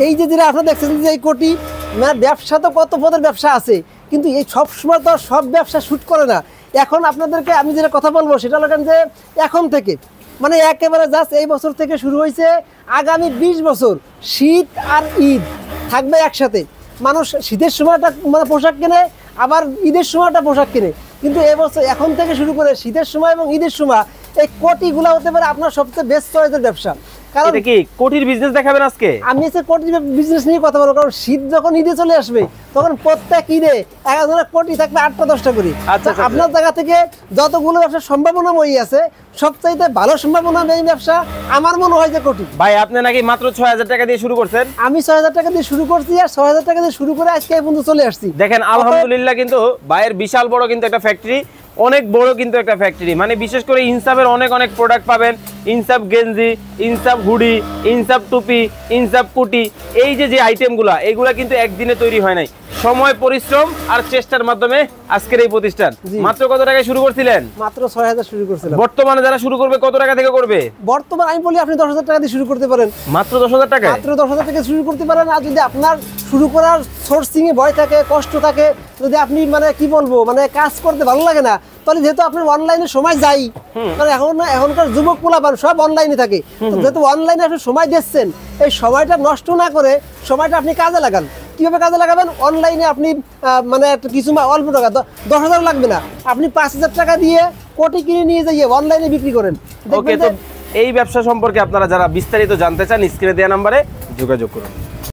এই যে যেটা আপনারা দেখছেন যে এই কোটি, মানে ব্যবসা তো কত পদের ব্যবসা আছে, কিন্তু এই সব সময় তো সব ব্যবসা শুট করে না। এখন আপনাদেরকে আমি যেটা কথা বলবো সেটা হলো যে এখন থেকে মানে একেবারে জাস্ট এই বছর থেকে শুরু হয়েছে, আগামী 20 বছর শীত আর ঈদ থাকবে একসাথে। মানুষ শীতের সময়টা মানে পোশাক কেনে, আবার ঈদের সময়টা পোশাক কেনে, কিন্তু এবছর এখন থেকে শুরু করে শীতের সময় এবং ঈদের সময় এই কোটিগুলো হতে পারে আপনার সবচেয়ে বেস্ট চয়েসের ব্যবসা। কারণ এটা কি কোটির বিজনেস দেখাবেন আজকে? আমি এসে কোটি বিজনেস নিয়ে কথা বলবো, কারণ শীত যখন ঈদে চলে আসবে তখন প্রত্যেক ঈদে এক ধরনের কোটি থাকবে 8টা-10টা করে। আপনার জায়গা থেকে যতগুলো ব্যবসা সম্ভাবনাময়ী আছে, সবচাইতে ভালো সম্ভাবনাময়ী ব্যবসা আমার মনে হয় যে কোটি। ভাই আপনি নাকি মাত্র 6000 টাকা দিয়ে শুরু করছেন? আমি 6000 টাকা দিয়ে শুরু করছি, আর 6000 টাকা দিয়ে শুরু করে আজকে এই পর্যন্ত চলে আসছি। দেখেন আলহামদুলিল্লাহ, কিন্তু ভাইয়ের বিশাল বড় কিন্তু একটা ফ্যাক্টরি, অনেক বড় কিন্তু একটা ফ্যাক্টরি। মানে বিশেষ করে ইনসাফের অনেক অনেক প্রোডাক্ট পাবেন, ইনসাফ গেঞ্জি, ইনসাফ হুডি, ইনসাফ টুপি, ইনসাফ কুটি, এই যে আইটেমগুলা, এগুলা কিন্তু একদিনে তৈরি হয় নাই, সময়, পরিশ্রম আর চেষ্টার মাধ্যমে আজকের এই প্রতিষ্ঠান। মাত্র কত টাকায় শুরু করছিলেন? মাত্র 6000 শুরু করছিলাম। বর্তমানে যারা শুরু করবে কত টাকা থেকে করবে? বর্তমানে আমি বলি আপনি 10,000 টাকা দিয়ে শুরু করতে পারেন। মাত্র 10,000 টাকা? মাত্র 10,000 টাকা শুরু করতে পারেন। আর যদি আপনার শুরু করার সোর্সিং এ ভয় থাকে, কষ্ট থাকে, যদি আপনি মানে কি বলবো মানে কাজ করতে ভালো লাগে না, তাহলে যেহেতু আপনার অনলাইনে সময় যাই, কারণ এখনকার যুবক পোলাপান সব অনলাইনে থাকে, যেহেতু অনলাইনে আপনি সময় দিচ্ছেন, এই সময়টা নষ্ট না করে সময়টা আপনি কাজে লাগান। কিভাবে কাজে লাগাবেন? অনলাইনে আপনি মানে কিছু অল্প টাকা 10,000 লাগবে না, আপনি 5,000 টাকা দিয়ে কোটি কিনে নিয়ে যাইয়ে অনলাইনে বিক্রি করেন। ওকে, তো এই ব্যবসা সম্পর্কে আপনারা যারা বিস্তারিত জানতে চান স্ক্রিনে দেওয়া নম্বরে যোগাযোগ করুন।